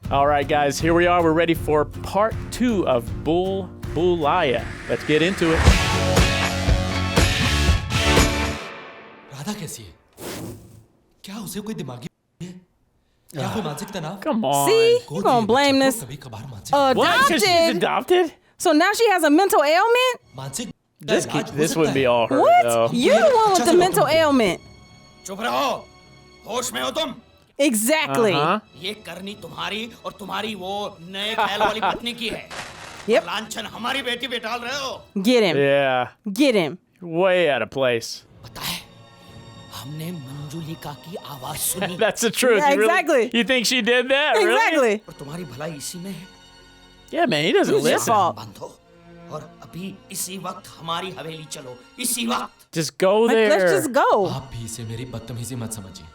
All right, guys, here we are. We're ready for part 2 of Bhool Bhulaiyaa. Let's get into it. Radha कैसी है? क्या उसे कोई दिमागी है? क्या कोई मानसिक तनाव? Come on. See, you gonna blame this What? 'Cause she's adopted? adopted? So now she has a mental ailment? मानसिक This wouldn't be all her, What? though. You're the one with the mental ailment. चुप रहो, होश में हो तुम? Exactly. ये करनी तुम्हारी और तुम्हारी वो नए ख्याल वाली पत्नी की है। Yep. लांछन हमारी बेटी पे डाल रहे हो। Get him. Yeah, Get him. way out of place. पता है, हमने मंजुलिका की आवाज सुनी। That's the truth. Yeah, You really- exactly. You think she did that? Really? Exactly. और तुम्हारी भलाई इसी में है। Yeah, man, he doesn't Who's your listen. fault? बांधो और अभी इसी वक्त हमारी हवेली चलो, इसी वक्त। Just go Like, there. let's just go. आप भी इसे मेरी बदतमीजी मत समझिए।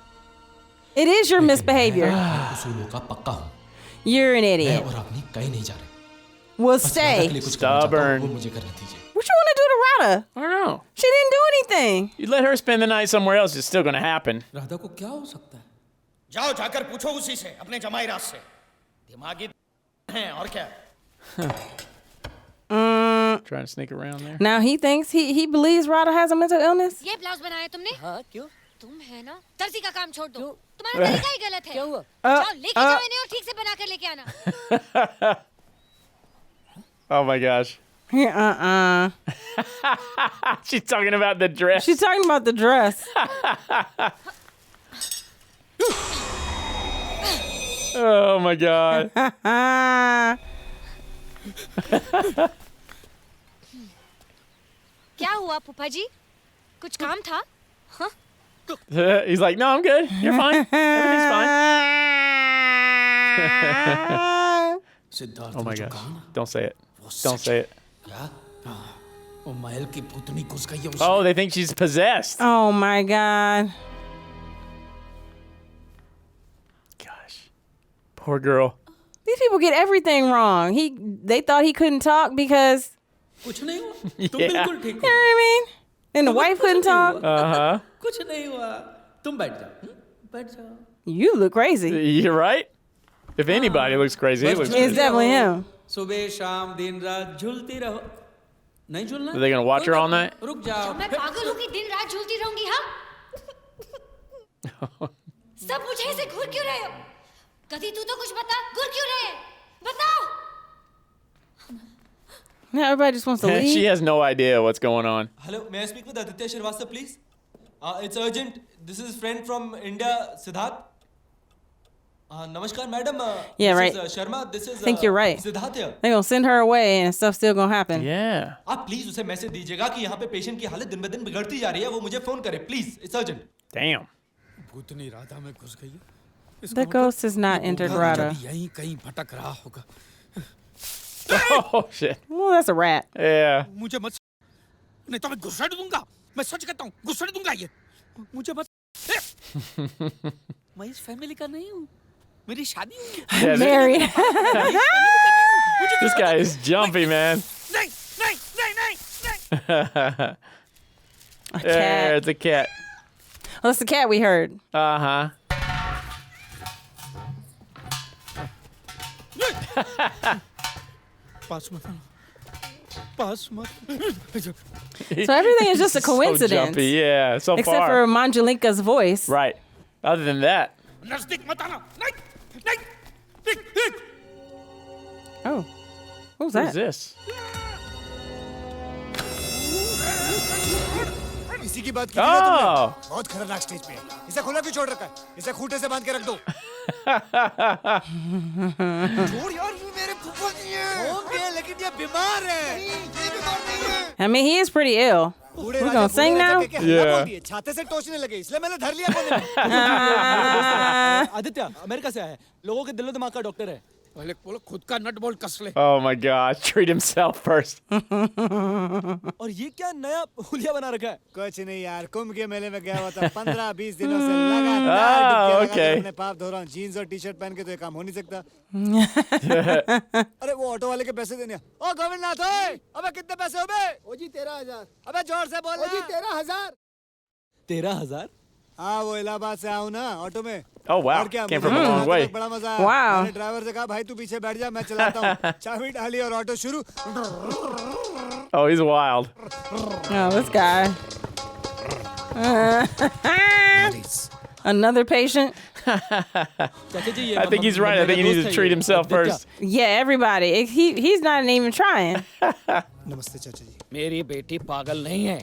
It is your misbehavior. मैं उसूलों का पक्का हूँ। You're an मैं idiot. और अपनी कहीं नहीं जा रहे। Well, बस राधा के stay. लिए कुछ करना चाहता हूँ, Stubborn. वो मुझे करने दीजिए। What you want to do to Radha? I don't know. She didn't do anything. You let her spend the night somewhere else, it's still going to happen. Radha को क्या हो सकता है? जाओ जाकर पूछो उसी से, अपने जमाई राज से। दिमागी हैं और क्या? Trying to sneak around there. Now he thinks he believes Radha has a mental illness? ये ब्लाउज बनाया तुमने? हाँ क्यों? तुम है ना, दर्जी का काम छोड़ दो। क्यों? तुम्हारा तरीका ही गलत है। क्या हुआ? जाओ लेके जाओ इन्हें और ठीक से बना कर लेके आना। Oh my gosh. She's talking about the dress. She's talking about the dress. Oh my god. क्या हुआ फूफा जी? कुछ काम था? He's like, no, I'm good. You're fine. Everything's fine. Siddharth Oh my ने जो gosh. कहा ना, Don't say it. Don't say it. क्या? वो महल की भूतनी घुस गई है उसमें। Oh, they think she's possessed. Oh my God. Gosh. Poor girl. These people get everything wrong. They thought he couldn't talk because, कुछ नहीं हुआ। तुम Yeah. बिल्कुल ठीक you know what I mean? And the wife couldn't talk. Uh-huh. कुछ नहीं हुआ। तुम बैठ जाओ। बैठ जाओ। You look crazy. You're right. If anybody looks crazy, he looks It's crazy. definitely him. सुबह शाम दिन रात झूलती रहो। नहीं झूलना? Are they gonna watch her all night? रुक जाओ। मैं पागल हूँ कि दिन रात झूलती रहूंगी हाँ? सब मुझे ऐसे घूर क्यों रहे हो? कभी तू तो कुछ बता, घूर क्यों रहे? बताओ। Now everybody just wants to She leave. has no idea what's going on. Hello, may I speak with Aditya Shrivastav, please? It's urgent. This is friend from India, Siddharth. Namaskar, madam. Yeah, this right. Is, Sharma. This is. I think you're right. Siddharth here. They're gonna send her away and stuff's still gonna happen. Yeah. आप please उसे message दीजिएगा कि यहाँ पे patient की हालत दिन ब दिन बिगड़ती जा रही है, वो मुझे फोन करे प्लीज, इट्स अर्जेंट। Damn. भूतनी राधा में घुस गई है। The ghost has not entered Radha. यहीं कहीं भटक रहा होगा। Oh shit. Well, that's a rat. Yeah. मुझे मत, नहीं तो मैं घुसड़ दूंगा। मैं सच कहता हूँ, घुसड़ दूंगा ये। मुझे मत। मैं इस फैमिली का नहीं हूँ। मेरी शादी हुई है। Yeah, Mary. this guy is jumpy, man. नहीं, नहीं, नहीं, नहीं, नहीं। A Yeah, cat. it's a cat. Oh, that's the cat we heard. Uh-huh. पास मत, पास मत। So everything is just a So coincidence. jumpy, yeah, so Except far. for Manjalika's voice. Right. Other than that. नजदीक मत आना। नहीं, नहीं, नहीं, नहीं। Oh. Who's What is that? this? इसी की बात की थी ना तुमने? Oh! बहुत खतरनाक स्टेज पे है। इसे खुला क्यों छोड़ रखा है? इसे खूंटे से बांध के रख दो। छोड़ यार, ये मेरे फूफा जी हैं। होंगे, लेकिन ये बीमार है। ये बीमार नहीं है। I mean, he is pretty ill. बूढ़े We're राजा gonna sing बूढ़े राजा now? कह के हल्ला Yeah. बोल दिए, छाते से टोचने लगे, इसलिए मैंने धर लिया कोने में। आदित्य अमेरिका से आया है, लोगों के दिलो दिमाग का डॉक्टर है। पहले बोलो खुद का नट बोल्ट कस ले। Oh my gosh. Treat himself first. और ये क्या नया हुलिया बना रखा है? कुछ नहीं यार, कुंभ के मेले में गया हुआ था। 15-20 दिनों से लगातार डुबकियां लगा के अपने पाप धो रहा हूँ। जीन्स और टी-शर्ट पहन के तो ये काम हो नहीं सकता। अरे वो ऑटो वाले के पैसे देने। ओ गोविंदनाथ ओए, अबे कितने पैसे हो बे? ओ जी 13,000। अबे जोर से बोल। ओ जी 13,000। 13,000? हाँ वो इलाहाबाद से आऊँ ना ऑटो में। Oh wow, और क्या came मुझे from a long way. बड़ा मजा आया। Wow. मैंने ड्राइवर से कहा भाई तू पीछे बैठ जा मैं चलाता हूँ। चाबी डाली और ऑटो शुरू। Oh, he's wild. Oh, this guy. Another patient. I think he's right. I think he needs to treat himself first. Yeah, everybody. He's not even trying. नमस्ते चाचा जी। मेरी बेटी पागल नहीं है,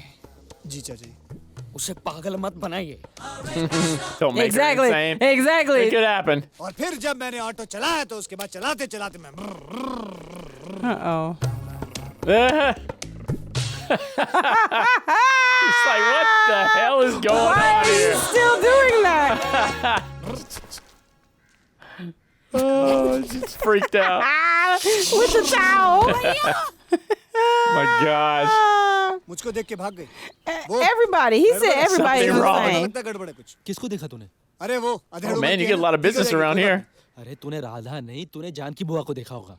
जी चाचा जी। उसे पागल मत बनाइए। Don't make Exactly. her insane. Exactly. It could happen. और फिर जब मैंने ऑटो चलाया तो उसके बाद चलाते चलाते मैं Uh-oh. It's like, what the hell is going Why on are you here? still doing that? Oh, she's freaked out. With the towel. My gosh. मुझको देख के भाग गई। Everybody. He said everybody's Something wrong. insane. लगता गड़बड़ है कुछ। किसको देखा तूने? अरे वो अधेड़ों Oh में man, you किया get a ना, lot of business ठीक है, around देखिए, here. अरे तूने राधा नहीं, तूने जानकी बुआ को देखा होगा।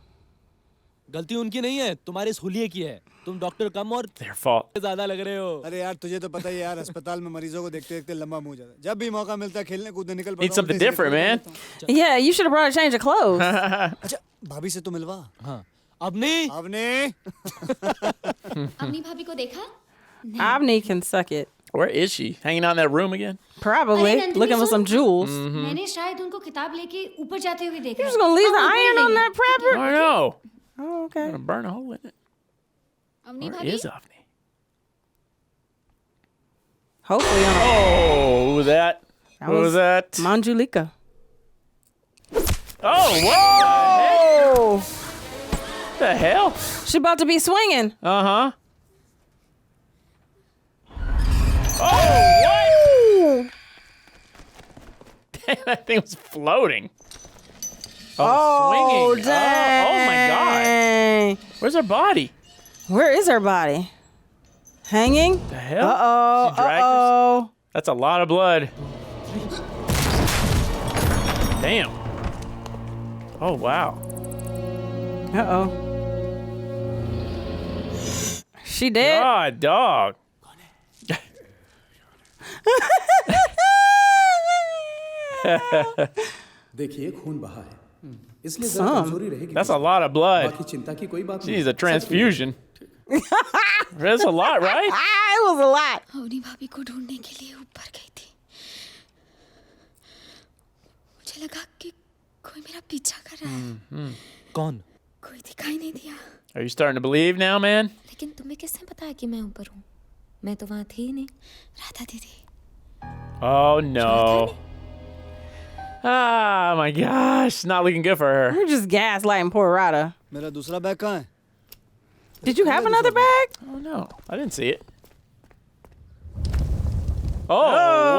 गलती उनकी नहीं है, तुम्हारे इस हुलिये की है। तुम डॉक्टर कम और Their fault. ज्यादा लग रहे हो। अरे यार तुझे तो पता ही है यार अस्पताल में मरीजों को देखते देखते लंबा मुंह हो जाता है। जब भी मौका मिलता है खेलने कूदने निकल पड़ता Need हूँ, something उल्टे सीधे different, करते man. रहता हूँ। Yeah, you should have brought a change of clothes. अच्छा भाभी से तो मिलवा। हाँ, अब नहीं। आपने अपनी भाभी को देखा? Omni can suck it. Where is she? Hanging out in that room again? Probably. अरे, Nandini Looking for soon. some jewels. मैंने शायद उनको किताब लेके ऊपर जाते हुए देखा। You're just gonna leave the हाँ, ऊपर iron on नहीं। that prepper? I know. Oh, okay. I'm gonna burn a hole in it. अपनी Where भाभी? is Avni? Hopefully on a Oh, who was that? That Who was was- that? Manjulika. Oh, whoa! Oh, The hell? she about to be swinging. Uh-huh. Oh, what? Damn, that thing was floating. Oh, swinging. dang. Oh, my God. Where's her body? Where is her body? Hanging? The hell? Uh-oh. She dragged Uh-oh. That's a lot of blood. Damn. Oh, wow. Uh-oh. She dead? God, dog. देखिए खून बहा है इसलिए जरा कमजोरी रहेगी That's a lot of blood. बाकी चिंता की कोई बात She नहीं needs a transfusion. That's a lot, right? It was a lot. अपनी भाभी को ढूंढने के लिए ऊपर गई थी। मुझे लगा कि कोई मेरा पीछा कर रहा है। कौन? कोई दिखाई नहीं दिया। Are you starting to believe now, man? लेकिन तुम्हें किसने बताया कि मैं ऊपर हूँ? मैं तो वहाँ थी ही नहीं। राधा दीदी। Oh, no. Ah, my gosh. Not looking good for her. You're just gaslighting poor Rada. मेरा दूसरा बैग कहाँ है? Did you have another bag? Oh, no. I didn't see it. Oh,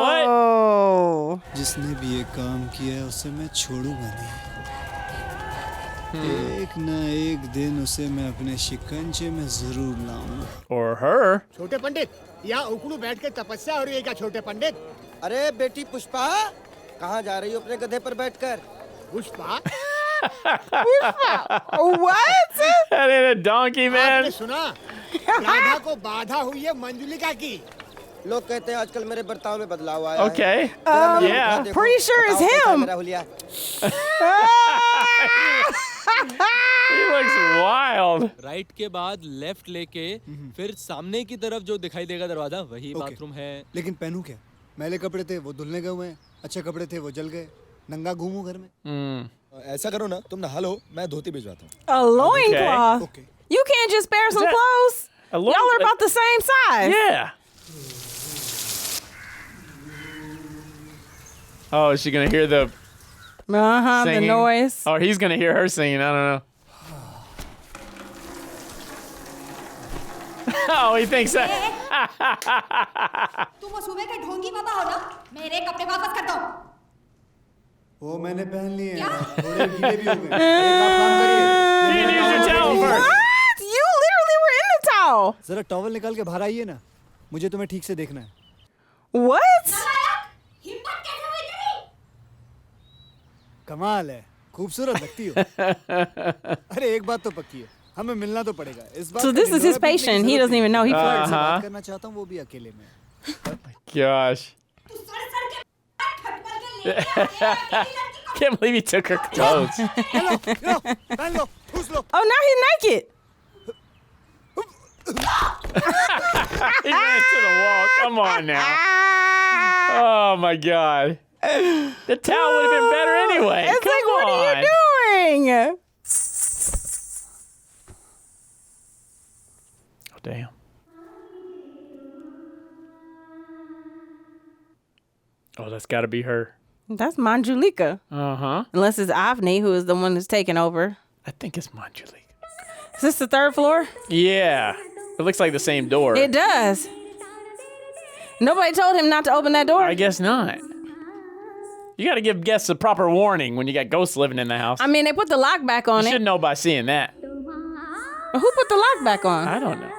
what? Oh. जिसने भी ये काम किया है उसे मैं छोड़ूंगा नहीं। एक ना एक दिन उसे मैं अपने शिकंजे में जरूर लाऊंगा। Or her. छोटे पंडित यहाँ उकड़ू बैठ के तपस्या हो रही है क्या छोटे पंडित? अरे बेटी पुष्पा कहाँ जा रही हो अपने गधे पर बैठकर? Pushpa What? That ain't a donkey, man. आपने सुना? राधा को बाधा हुई है मंजुलिका की। लोग कहते हैं आजकल मेरे बर्ताव में बदलाव आया है। Okay. जरा मेरा yeah. मुखड़ा देखो, Pretty sure it's बताओ कैसा है him. मेरा हुलिया? He looks wild. राइट के बाद लेफ्ट लेके फिर सामने की तरफ जो दिखाई देगा दरवाजा वही Okay. बाथरूम है। लेकिन पहनूं क्या? मैले कपड़े थे वो धुलने गए हुए हैं, अच्छे कपड़े थे वो जल गए, नंगा घूमूं घर में। ऐसा करो ना तुम नहा लो मैं धोती भिजवाता हूँ A loincloth. Okay. You can't just spare some that clothes. a Y'all are loin- about the same size. Yeah. Oh, is she gonna hear the Uh-huh, the singing? noise. Or he's gonna hear her singing. I don't know. Oh, he thinks that. तुम वो सुबह के ढोंगी बाबा हो ना? मेरे कपड़े वापस कर दो। वो मैंने पहन लिए हैं, थोड़े गीले भी हो गए। एक आप काम करिए, You need your towel first. What? You literally were in the towel. जरा टॉवल निकाल के बाहर आइए ना, मुझे तुम्हें ठीक से देखना है। What? हिम्मत कैसे हुई तेरी? कमाल है, खूबसूरत लगती हो। अरे एक बात तो पक्की है, हमें मिलना तो पड़ेगा। इस बात So का this is ढिंढोरा his पीटने की patient. He जरूरत doesn't even know he नहीं। flirts. जिससे बात करना चाहता हूँ वो भी अकेले में। Gosh. तू सड़ सड़ Can't believe he took her clothes. पहन लो, ठूस लो. Oh, now he's naked. He ran to the wall. Come on now. Oh my God. The towel would have been better anyway. It's Come like, what on. are you doing? Oh damn. Oh, that's got to be her. That's Manjulika. Uh-huh. Unless it's Avni, who is the one who's taking over. I think it's Manjulika. Is this the third floor? Yeah. It looks like the same door. It does. Nobody told him not to open that door? I guess not. You got to give guests a proper warning when you got ghosts living in the house. I mean, they put the lock back on You it. should know by seeing that. Who put the lock back on? I don't know.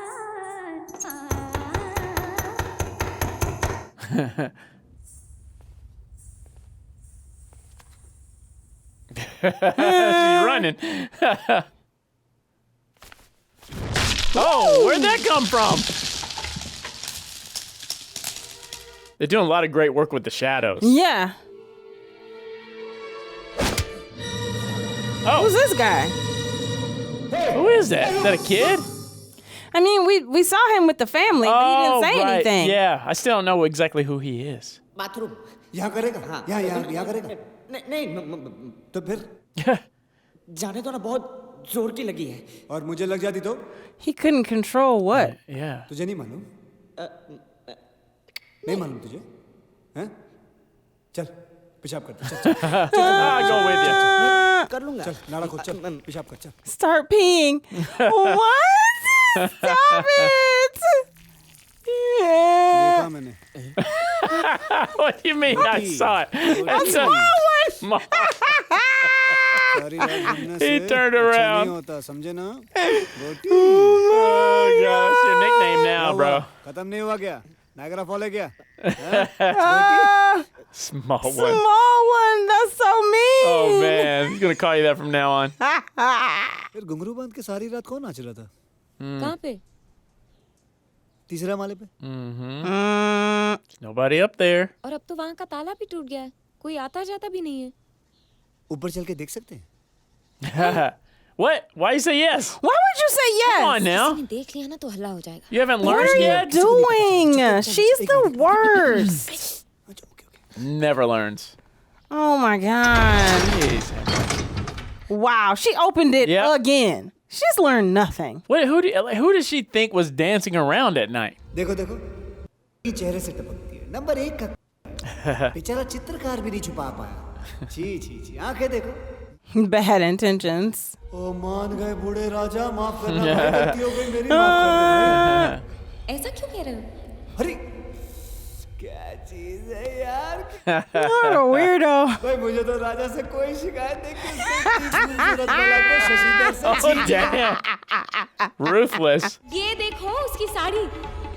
She's running. Oh, where'd that come from? They're doing a lot of great work with the shadows. Yeah. Oh, Who's this guy? who is that? Is that a kid? I mean, we saw him with the family, but he didn't say right. anything. Yeah, I still don't know exactly who he is. Bathroom यहाँ करेगा? यहाँ करेगा? नहीं तो फिर? जाने दो ना बहुत जोर की लगी है और मुझे लग जाती तो? He couldn't control what? Yeah. तुझे नहीं मालूम? नहीं मालूम तुझे? हैं? चल, पेशाब कर. चल. I'll go with you. कर लूंगा चल, नाड़ा खोद, चल, पेशाब कर, चल. Start peeing. What? Stop it! Yeah. देखा मैंने. What do you mean I saw it? That's a small one. सारी रात घूमने से He turned अच्छा around. नहीं होता, समझे ना? रोटी. Oh, God, that's your nickname now, bro. खत्म नहीं हुआ क्या? नायगरा फॉल है क्या? Small one. Small one. That's so mean. Oh, man. He's going to call you that from now on. फिर घुंघरू बांध के सारी रात कौन नाच रहा था? कहाँ पे? तीसरा माले पे? There's nobody up there. और अब तो वहाँ का ताला भी टूट गया है. कोई आता जाता भी नहीं है. ऊपर चल के देख सकते हैं? What? Why you say yes? Why would you say yes? Come on now. किसी ने देख लिया ना तो हल्ला हो जाएगा. You haven't What learned are you yet? doing? She's the worst. Never learns. Oh my God. Jeez. Wow. She opened it Yep. again. She's learned nothing. What, who does she think was dancing around at night? देखो देखो ये चेहरे से टपकती है. Number 1 का बेचारा चित्रकार भी नहीं छुपा पाया. छी छी छी आंखें देखो. Bad intentions. ओ मान गए बूढ़े राजा, माफ करना भाई, गलती हो गई मेरी, माफ कर दे. ऐसा क्यों कह रहे हो? अरे क्या चीज है यार. What a weirdo. भाई मुझे तो राजा से कोई शिकायत नहीं कि उसने इतनी खूबसूरत बला को शशिधर से Oh, damn. Ruthless. ये देखो उसकी साड़ी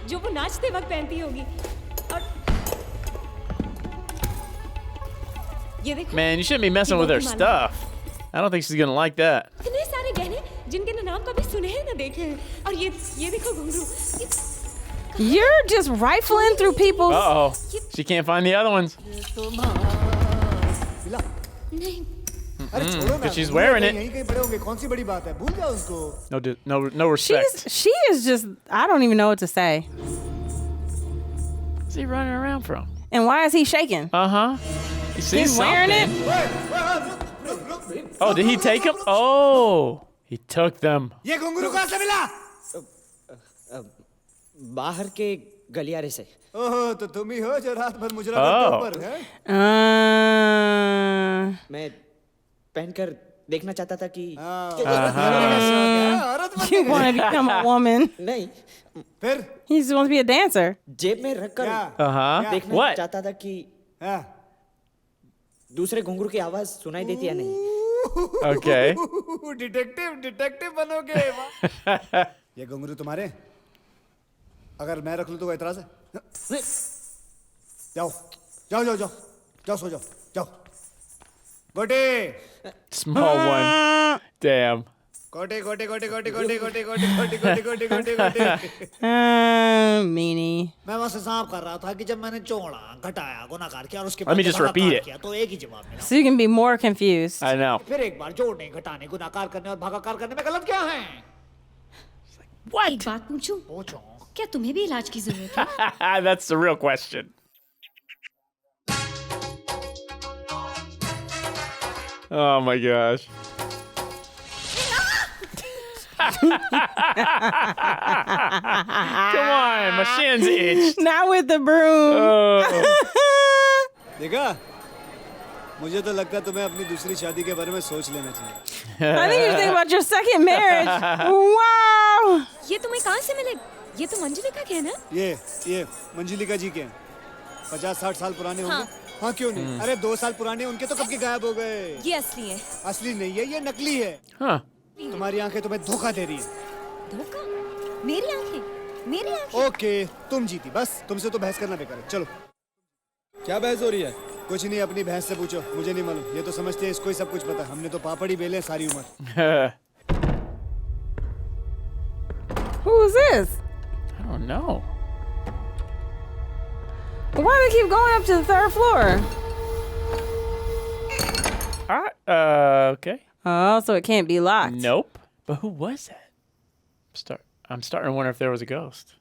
जो वो नाचते वक्त पहनती होगी. और ये देखो. Man, you shouldn't be messing with her stuff. I don't think she's going to like that. इतने सारे गहने जिनके ना नाम कभी सुने हैं ना देखे हैं. और ये देखो घुंघरू. You're just rifling through people's... Uh-oh. She can't find the other ones. नहीं. अरे छोड़ो ना. Because she's wearing it. यहीं कहीं पड़े होंगे. कौन सी बड़ी बात है? भूल जाओ उसको. No respect. She is just... I don't even know what to say. What's he running around from? And why is he shaking? Uh-huh. You see He's wearing something. it? Oh, did he take them? Oh, he took them. ये घुंघरू कहाँ से मिला? बाहर के गलियारे से ओह तो तुम ही हो जो रात भर मुजरा करते ऊपर है? मैं पहनकर देखना चाहता था कि You want to become a woman. नहीं फिर He just wants to be a dancer. जेब में रखकर Uh-huh. देखना What? चाहता था कि दूसरे घुंघरू की आवाज सुनाई देती या नहीं. Okay. डिटेक्टिव बनोगे. ये घुंघरू तुम्हारे? अगर मैं रख लूं तो कोई एतराज है? जाओ सो जाओ. गोटे. Small one. Damn. कोटे कोटे कोटे कोटे कोटे कोटे कोटे कोटे कोटे कोटे कोटे कोटे meanie. मैं वहाँ से साफ कर रहा था कि जब मैंने चोड़ा घटाया गुनाकार किया और उसके Let me बाद just repeat it. किया तो एक ही जवाब मिला. So you can be more confused. I know. फिर एक बार जोड़ने घटाने गुनाकार करने और भागाकार करने में गलत क्या है? एक बात पूछूं? पूछो. क्या तुम्हें भी इलाज की जरूरत है? That's the real question. Oh my gosh. Come on, my shin's itched. Not with the broom. देखा? मुझे तो लगता है तुम्हें अपनी दूसरी शादी के बारे में सोच लेना चाहिए. I think you're thinking about your second marriage. Wow. ये तुम्हें कहाँ से मिले? ये तो मंजलिका के है ना? ये मंजलिका जी के हैं. 50-60 साल पुराने होंगे. हाँ क्यों नहीं? अरे 2 साल पुराने उनके तो कब के गायब हो गए. ये असली है. असली नहीं है, ये नकली है. Huh. तुम्हारी आंखें तुम्हें धोखा दे रही है. धोखा? मेरी आंखें? मेरी आंखें? ओके, तुम जीती. बस तुमसे तो बहस करना बेकार है. चलो. क्या बहस हो रही है? कुछ नहीं, अपनी भैंस से पूछो. मुझे नहीं मालूम. ये तो समझते हैं इसको ही सब कुछ पता. हमने तो पापड़ ही बेले सारी उम्र. Who is this? I don't know. Why do we keep going up to the 3rd floor? Okay. Oh, so it can't be locked. Nope. But who was that? I'm starting to wonder if there was a ghost.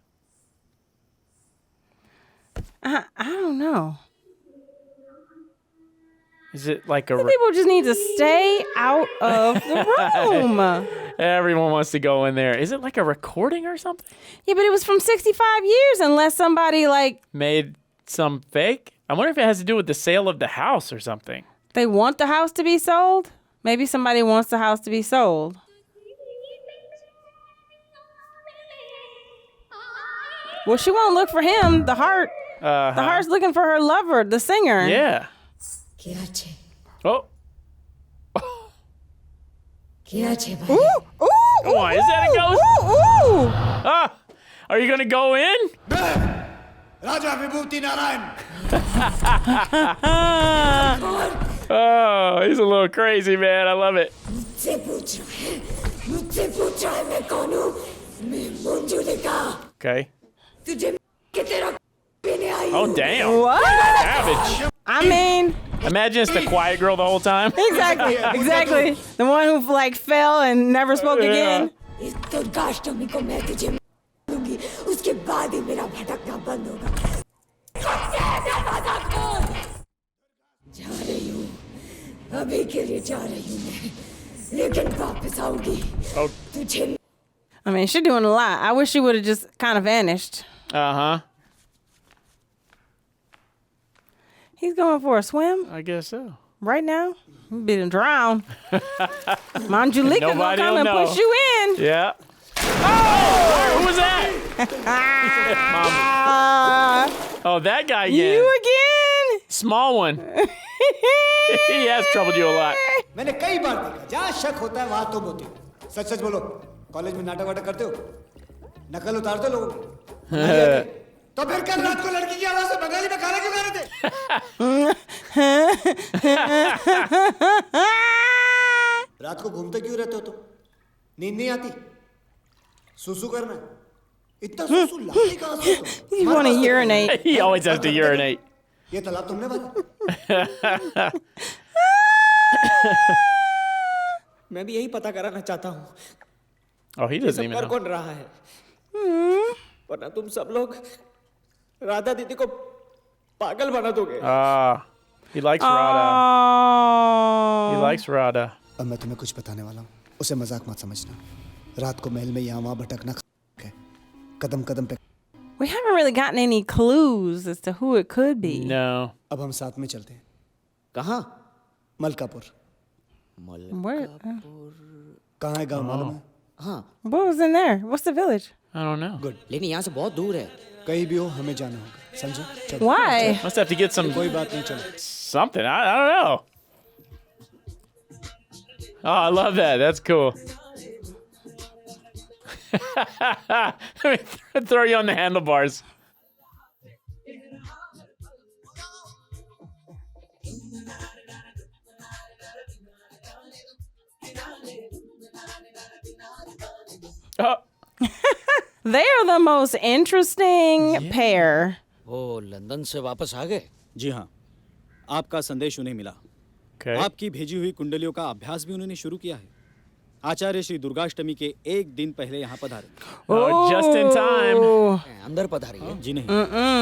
I don't know. Is it like a... People just need to stay out of the room. Everyone wants to go in there. Is it like a recording or something? Yeah, but it was from 65 years unless somebody Made some fake? I wonder if it has to do with the sale of the house or something. they want the house to be sold. Maybe somebody wants the house to be sold. Well, she won't look for him. The heart. The heart's looking for her lover, the singer. Yeah. Oh. Ooh, ooh, Come on, is that a ghost? Ooh, ooh. Ah, are you gonna go in? Raja Vibhuti Narayan. Oh, he's a little crazy, man. I love it. Okay. Oh, damn. What? Savage. I mean, Imagine it's the quiet girl the whole time. exactly, exactly. The one who fell and never spoke again. Oh. I mean, she's doing a lot. I wish she would have just kind of vanished. Uh-huh. He's going for a swim I guess so. right now. He'd be to drown. Manjulika's gonna Nobody come will and know. push you in. Yeah. Oh! Who was that? Oh, that guy again. You again? Small one. He has troubled you a lot. मैंने कई बार देखा. जहाँ शक होता है वहाँ तुम होती हो. सच सच बोलो. कॉलेज में नाटक वाटक करते हो? नकल उतारते हो लोगों की? तो फिर कल रात को लड़की की आवाज से बंगाली में खाना क्यों खा रहे थे? रात को घूमते क्यों रहते हो तुम? नींद नहीं आती? सुसु करना? इतना सुसु लाते कहाँ से हो तुम? You want to urinate. He always has to urinate. ये तालाब तुमने भरा? मैं भी यही पता कराना चाहता हूँ Oh, he doesn't even कर know. कौन रहा है वरना तुम सब लोग राधा दीदी को पागल बना दोगे He likes Radha. He Oh. likes Radha. अब मैं तुम्हें कुछ बताने वाला हूँ. उसे मजाक मत समझना. रात को महल में यहाँ वहाँ भटकना है. कदम कदम पे. We haven't really gotten any clues as to who it could be. No. अब हम साथ में चलते हैं. कहाँ? मलकापुर. Where? कहाँ है गाँव मालूम है? हाँ. What was in there? What's the village? I don't know. Good. लेकिन यहाँ से बहुत दूर है. कहीं भी हो हमें जाना होगा. समझे? चलो. Why? Must have to get some कोई बात नहीं, चलो. something. I don't know. Oh, I love that. That's cool. Let me throw you on the handlebars. They are the most interesting pair. वो लंदन से वापस आ गए? जी हाँ, आपका संदेश उन्हें मिला। आपकी भेजी हुई कुंडलियों का अभ्यास भी उन्होंने शुरू किया है। आचार्य श्री दुर्गाष्टमी के एक दिन पहले यहाँ पधारे। Oh, just in time. अंदर पधारी है? जी नहीं।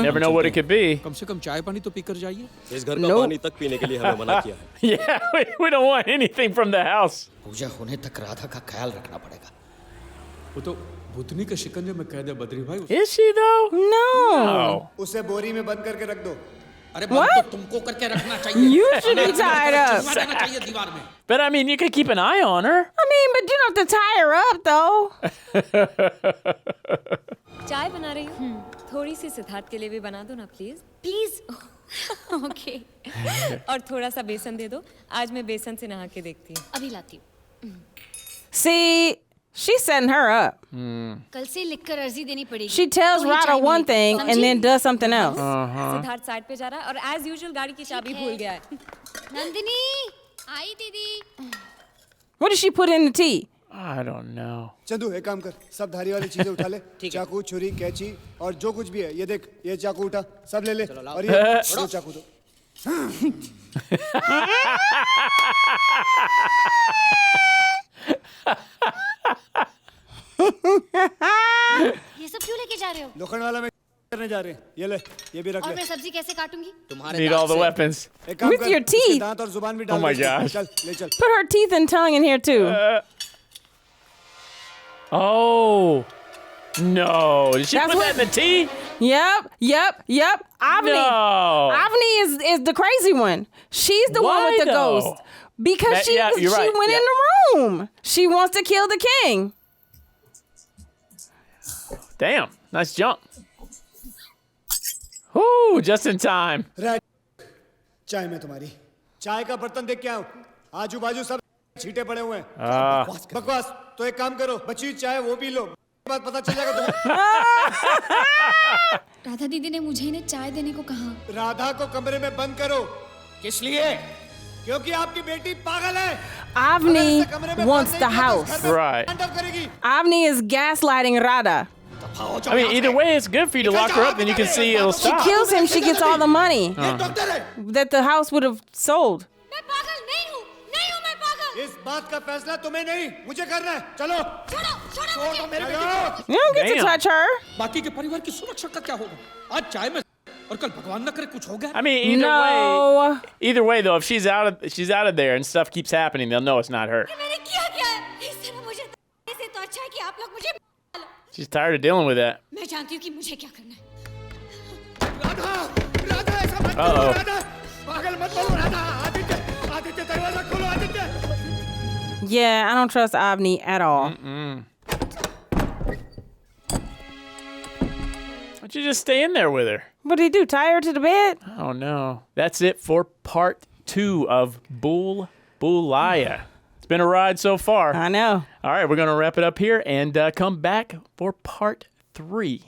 Never know what it could be. कम से कम चाय पानी तो पीकर जाइए। इस घर का पानी तक पीने के लिए हमें मना किया है। Yeah, we don't want anything from the house. पूजा होने तक राधा का ख्याल रखना पड़ेगा। वो तो भूतनी के शिकंजे में कैद है बद्री भाई। Is she though? No. उसे बोरी में बंद करके रख दो। अरे बंद तो तुमको करके रखना चाहिए। You should be tied up. देना चाहिए दीवार में। But I mean, you could keep an eye on her. I mean, but you don't have to tie her up, though. चाय बना रही हूँ। थोड़ी सी सिद्धार्थ के लिए भी बना दो ना प्लीज। प्लीज। ओके। और थोड़ा सा बेसन दे दो। आज मैं बेसन से नहा के देखती हूँ। अभी लाती हूँ। See, she's setting her up. कल से लिखकर अर्जी देनी पड़ेगी। She tells Radha one thing and then does something else. Siddharth side पे जा रहा है और एज यूजुअल गाड़ी की चाबी भूल गया है। नंदिनी, आई दीदी। What did she put in the tea? I don't know. Chandu एक काम कर, सब धारी वाली चीजें उठा ले। चाकू, छुरी, कैंची और जो कुछ भी है, ये देख, ये चाकू उठा, सब ले ले। और ये दो चाकू दो। ये सब क्यों लेके जा रहे हो? लोखंड वाला में करने जा रहे हैं। ये ले, ये भी रख और ले। मैं सब्जी कैसे काटूंगी? Need all the weapons. एक काम With कर, your इसके teeth. दांत और जुबान भी डाल Oh my दे। gosh. चल, ले चल। Put her teeth and tongue in here, too. Oh. No. Did she That's put what- that in the tea? Yep. Avni. No. Avni is the crazy one. She's the one Why, with the though? ghost. Because That- she yeah, you're right, went in the room. She wants to kill the king. Damn. Nice jump. Whoo, just in time. Right. चाय में तुम्हारी। चाय का बर्तन देख के आओ। आजू बाजू सब छींटे पड़े हुए हैं। बकवास। तो एक काम करो, बची हुई चाय वो पी लो। बात पता चल जाएगा तुम्हें। राधा दीदी ने मुझे इन्हें चाय देने को कहा। राधा को कमरे में बंद करो। किस लिए? क्योंकि आपकी बेटी पागल है। Avni wants the house. Right. Avni is gaslighting Radha. I mean, either way, it's good for you to lock her up, then you can see it'll She stop. kills him, she gets all the money that the house would have sold. मैं पागल नहीं हूँ मैं पागल। इस बात का फैसला तुम्हें नहीं, मुझे करना है। चलो। छोड़ो मुझे। मेरे You don't get to Damn. touch her. बाकी के परिवार की सुरक्षा का क्या होगा? आज चाय में और कल भगवान न करे कुछ हो गया। I mean, either way though, if she's out of there and stuff keeps happening, they'll know it's not her. मैंने किया क्या है? इस तरह मुझे से तो अच्छा है कि आप लोग मुझे मार लो। She's tired of dealing with that. मैं जानती हूँ कि मुझे क्या करना है। राधा ऐसा मत करो राधा। पागल मत बोलो राधा। आदित्य दरवाजा खोलो Aditya. Yeah, I don't trust Avni at all. Why don't you just stay in there with her? What did he do? Tie her to the bed? Oh no. That's it for part 2 of Bhool Bhulaiyaa. It's been a ride so far. I know. All right, we're going to wrap it up here and come back for part 3.